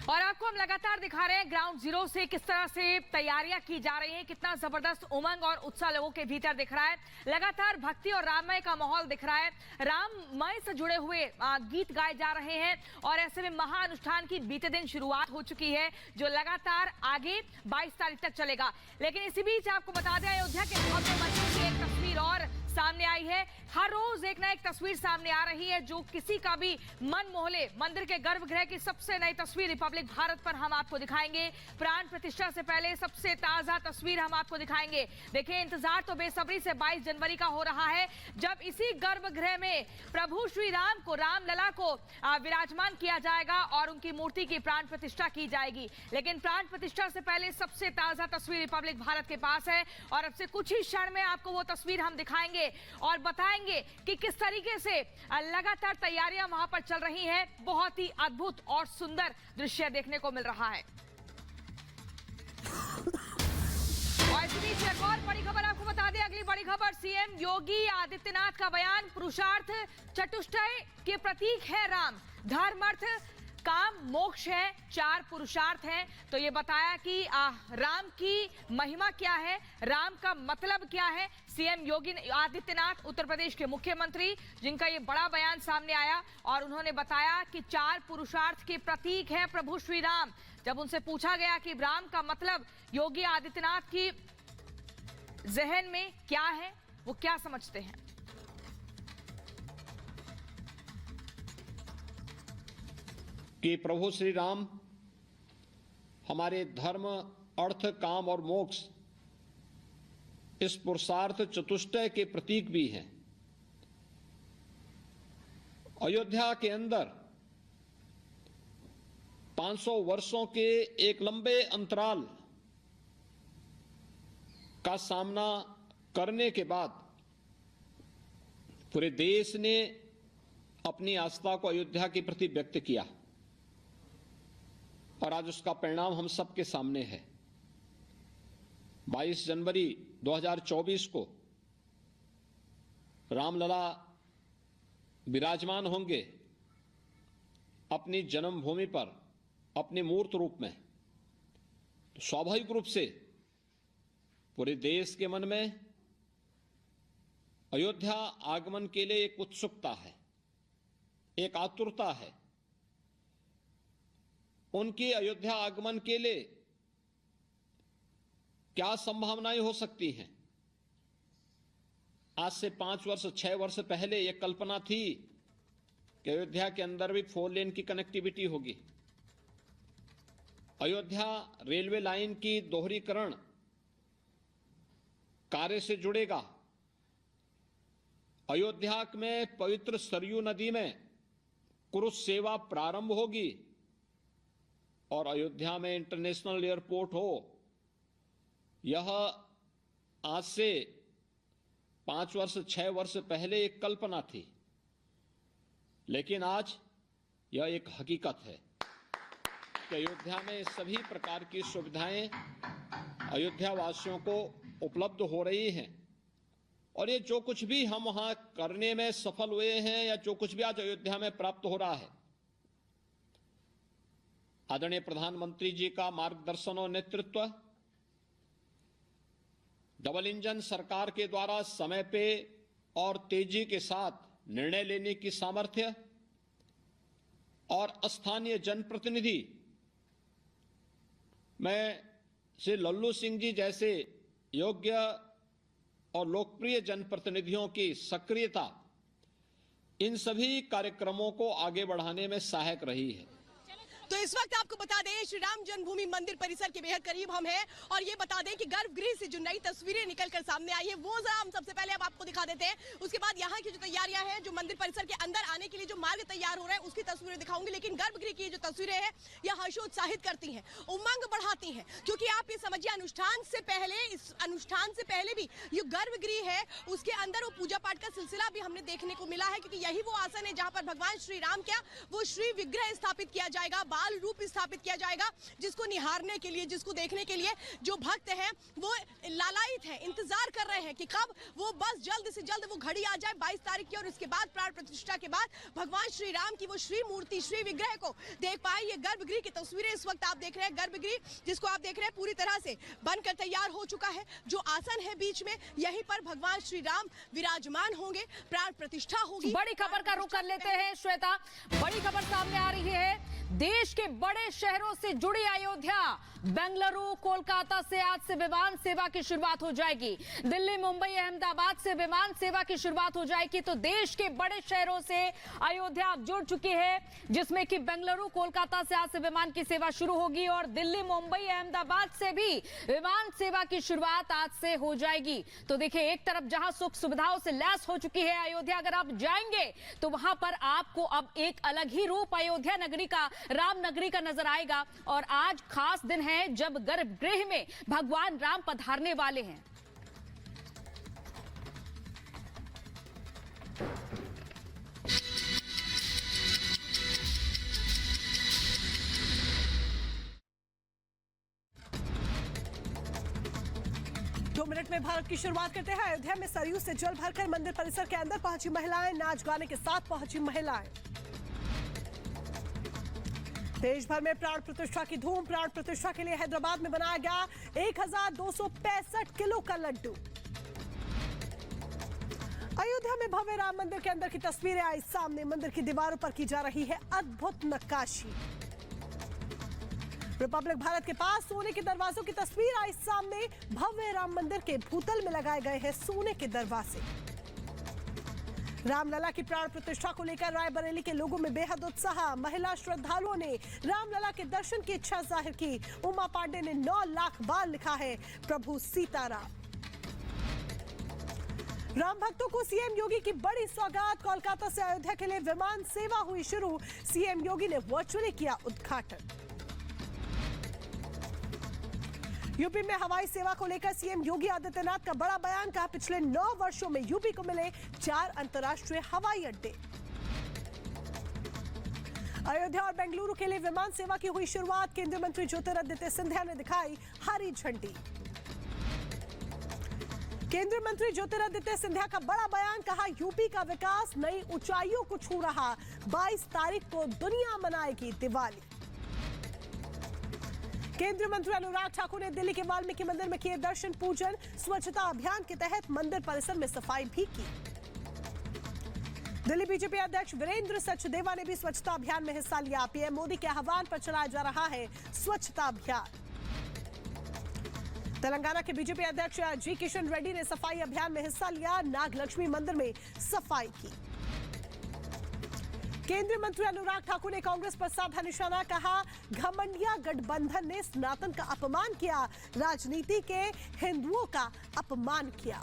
और आपको हम लगातार दिखा रहे हैं ग्राउंड जीरो से किस तरह से तैयारियां की जा रही हैं, कितना जबरदस्त उमंग और उत्साह लोगों के भीतर दिख रहा है। लगातार भक्ति और राममय का माहौल दिख रहा है। राममय से जुड़े हुए गीत गाए जा रहे हैं और ऐसे में महाअनुष्ठान की बीते दिन शुरुआत हो चुकी है, जो लगातार आगे 22 तारीख तक चलेगा। लेकिन इसी बीच आपको बता दें, अयोध्या के भव्य मंदिर की एक तस्वीर और सामने आई है। हर रोज एक ना एक तस्वीर सामने आ रही है जो किसी का भी मन मोह ले। मंदिर के गर्भगृह की सबसे नई तस्वीर रिपब्लिक भारत पर हम आपको दिखाएंगे। प्राण प्रतिष्ठा से पहले सबसे ताजा तस्वीर हम आपको दिखाएंगे। देखिए, इंतजार तो बेसब्री से 22 जनवरी का हो रहा है, जब इसी गर्भगृह में प्रभु श्री राम को, रामलला को विराजमान किया जाएगा और उनकी मूर्ति की प्राण प्रतिष्ठा की जाएगी। लेकिन प्राण प्रतिष्ठा से पहले सबसे ताजा तस्वीर रिपब्लिक भारत के पास है और अब से कुछ ही क्षण में आपको वो तस्वीर हम दिखाएंगे और बताएंगे कि किस तरीके से लगातार तैयारियां वहां पर चल रही हैं। बहुत ही अद्भुत और सुंदर दृश्य देखने को मिल रहा है। और इसी बीच एक और बड़ी खबर आपको बता दें। अगली बड़ी खबर, सीएम योगी आदित्यनाथ का बयान, पुरुषार्थ चतुष्टय के प्रतीक है राम, धर्म अर्थ काम मोक्ष है, 4 पुरुषार्थ हैं। तो ये बताया कि राम की महिमा क्या है, राम का मतलब क्या है। सीएम योगी आदित्यनाथ, उत्तर प्रदेश के मुख्यमंत्री, जिनका ये बड़ा बयान सामने आया और उन्होंने बताया कि 4 पुरुषार्थ के प्रतीक है प्रभु श्री राम। जब उनसे पूछा गया कि राम का मतलब योगी आदित्यनाथ की जहन में क्या है, वो क्या समझते हैं। कि प्रभु श्री राम हमारे धर्म, अर्थ, काम और मोक्ष, इस पुरुषार्थ चतुष्टय के प्रतीक भी हैं। अयोध्या के अंदर 500 वर्षों के एक लंबे अंतराल का सामना करने के बाद पूरे देश ने अपनी आस्था को अयोध्या के प्रति व्यक्त किया और आज उसका परिणाम हम सबके सामने है। 22 जनवरी 2024 को रामलला विराजमान होंगे अपनी जन्मभूमि पर अपने मूर्त रूप में। तो स्वाभाविक रूप से पूरे देश के मन में अयोध्या आगमन के लिए एक उत्सुकता है, एक आतुरता है। उनके अयोध्या आगमन के लिए क्या संभावनाएं हो सकती हैं। आज से 5 वर्ष 6 वर्ष पहले यह कल्पना थी कि अयोध्या के अंदर भी 4 लेन की कनेक्टिविटी होगी, अयोध्या रेलवे लाइन की दोहरीकरण कार्य से जुड़ेगा, अयोध्या में पवित्र सरयू नदी में क्रूज सेवा प्रारंभ होगी और अयोध्या में इंटरनेशनल एयरपोर्ट हो। यह आज से 5 वर्ष 6 वर्ष पहले एक कल्पना थी, लेकिन आज यह एक हकीकत है कि अयोध्या में सभी प्रकार की सुविधाएं अयोध्या वासियों को उपलब्ध हो रही हैं। और ये जो कुछ भी हम वहां करने में सफल हुए हैं या जो कुछ भी आज अयोध्या में प्राप्त हो रहा है, आदरणीय प्रधानमंत्री जी का मार्गदर्शन और नेतृत्व, डबल इंजन सरकार के द्वारा समय पे और तेजी के साथ निर्णय लेने की सामर्थ्य और स्थानीय जनप्रतिनिधि में श्री लल्लू सिंह जी जैसे योग्य और लोकप्रिय जनप्रतिनिधियों की सक्रियता इन सभी कार्यक्रमों को आगे बढ़ाने में सहायक रही है। तो इस वक्त आपको बता दें, श्री राम जन्मभूमि मंदिर परिसर के बेहद करीब हम हैं और ये बता दें कि गर्भगृह से जो नई तस्वीरें निकलकर सामने आई है वो हम सबसे पहले अब आपको दिखा देते हैं। उसके बाद यहाँ की जो तैयारियां हैं, जो मंदिर परिसर के अंदर आने के लिए जो मार्ग तैयार हो रहा है, उसकी तस्वीरें दिखाऊंगी। लेकिन गर्भगृह की जो तस्वीरें हैं यह हर्षोत्साहित करती हैं, उमंग बढ़ाती हैं, क्योंकि आप ये समझिए अनुष्ठान से पहले, इस अनुष्ठान से पहले भी जो गर्भगृह है उसके अंदर वो पूजा पाठ का सिलसिला भी हमने देखने को मिला है, क्योंकि यही वो आसन है जहां पर भगवान श्री राम क्या वो श्री विग्रह स्थापित किया जाएगा। विशाल रूप स्थापित किया जाएगा, जिसको निहारने के लिए, जिसको देखने के लिए जो भक्त हैं वो लालायित हैं, इंतजार कर रहे हैं कि कब वो बस जल्द से जल्द वो घड़ी आ जाए 22 तारीख की, और उसके बाद प्राण प्रतिष्ठा के बाद भगवान श्री राम की वो श्री मूर्ति, श्री विग्रह को देख पाए। ये गर्भगृह की तस्वीरें इस वक्त आप देख रहे हैं। गर्भगृह जिसको आप देख रहे हैं पूरी तरह से बनकर तैयार हो चुका है। जो आसन है बीच में, यहीं पर भगवान श्री राम विराजमान होंगे, प्राण प्रतिष्ठा होगी। बड़ी खबर का रुख कर लेते हैं श्वेता, बड़ी खबर सामने आ रही है। देश के बड़े शहरों से जुड़ी अयोध्या, बेंगलुरु, कोलकाता से आज से विमान सेवा की शुरुआत हो जाएगी। दिल्ली, मुंबई, अहमदाबाद से विमान सेवा की शुरुआत हो जाएगी। तो देश के बड़े शहरों से अयोध्या अब जुड़ चुकी है, जिसमें कि बेंगलुरु, कोलकाता से आज से विमान की सेवा शुरू होगी और दिल्ली, मुंबई, अहमदाबाद से भी विमान सेवा की शुरुआत आज से हो जाएगी। तो देखिए, एक तरफ जहां सुख सुविधाओं से लैस हो चुकी है अयोध्या, अगर आप जाएंगे तो वहां पर आपको अब एक अलग ही रूप अयोध्या नगरी का, राम नगरी का नजर आएगा। और आज खास दिन है जब गर्भगृह में भगवान राम पधारने वाले हैं। दो मिनट में भारत की शुरुआत करते हैं। अयोध्या में सरयू से जल भरकर मंदिर परिसर के अंदर पहुंची महिलाएं, नाच गाने के साथ पहुंची महिलाएं। देश भर में प्राण प्रतिष्ठा की धूम। प्राण प्रतिष्ठा के लिए हैदराबाद में बनाया गया 1265 किलो का लड्डू। अयोध्या में भव्य राम मंदिर के अंदर की तस्वीरें आई सामने। मंदिर की दीवारों पर की जा रही है अद्भुत नक्काशी। रिपब्लिक भारत के पास सोने के दरवाजों की तस्वीर आई सामने। भव्य राम मंदिर के भूतल में लगाए गए हैं सोने के दरवाजे। रामलला की प्राण प्रतिष्ठा को लेकर रायबरेली के लोगों में बेहद उत्साह। महिला श्रद्धालुओं ने रामलला के दर्शन की इच्छा जाहिर की। उमा पांडे ने 9 लाख बार लिखा है प्रभु सीताराम। राम भक्तों को सीएम योगी की बड़ी सौगात। कोलकाता से अयोध्या के लिए विमान सेवा हुई शुरू। सीएम योगी ने वर्चुअली किया उद्घाटन। यूपी में हवाई सेवा को लेकर सीएम योगी आदित्यनाथ का बड़ा बयान। कहा, पिछले 9 वर्षों में यूपी को मिले 4 अंतर्राष्ट्रीय हवाई अड्डे। अयोध्या और बेंगलुरु के लिए विमान सेवा की हुई शुरुआत। केंद्रीय मंत्री ज्योतिरादित्य सिंधिया ने दिखाई हरी झंडी। केंद्रीय मंत्री ज्योतिरादित्य सिंधिया का बड़ा बयान। कहा, यूपी का विकास नई ऊंचाइयों को छू रहा। 22 तारीख को दुनिया मनाएगी दिवाली। केंद्रीय मंत्री अनुराग ठाकुर ने दिल्ली के वाल्मीकि मंदिर में किए दर्शन पूजन। स्वच्छता अभियान के तहत मंदिर परिसर में सफाई भी की। दिल्ली बीजेपी अध्यक्ष वीरेंद्र सचदेवा ने भी स्वच्छता अभियान में हिस्सा लिया। पीएम मोदी के आह्वान पर चलाया जा रहा है स्वच्छता अभियान। तेलंगाना के बीजेपी अध्यक्ष जी किशन रेड्डी ने सफाई अभियान में हिस्सा लिया। नागलक्ष्मी मंदिर में सफाई की। केंद्रीय मंत्री अनुराग ठाकुर ने कांग्रेस पर साधा निशाना। कहा, घमंडिया गठबंधन ने सनातन का अपमान किया, राजनीति के हिंदुओं का अपमान किया।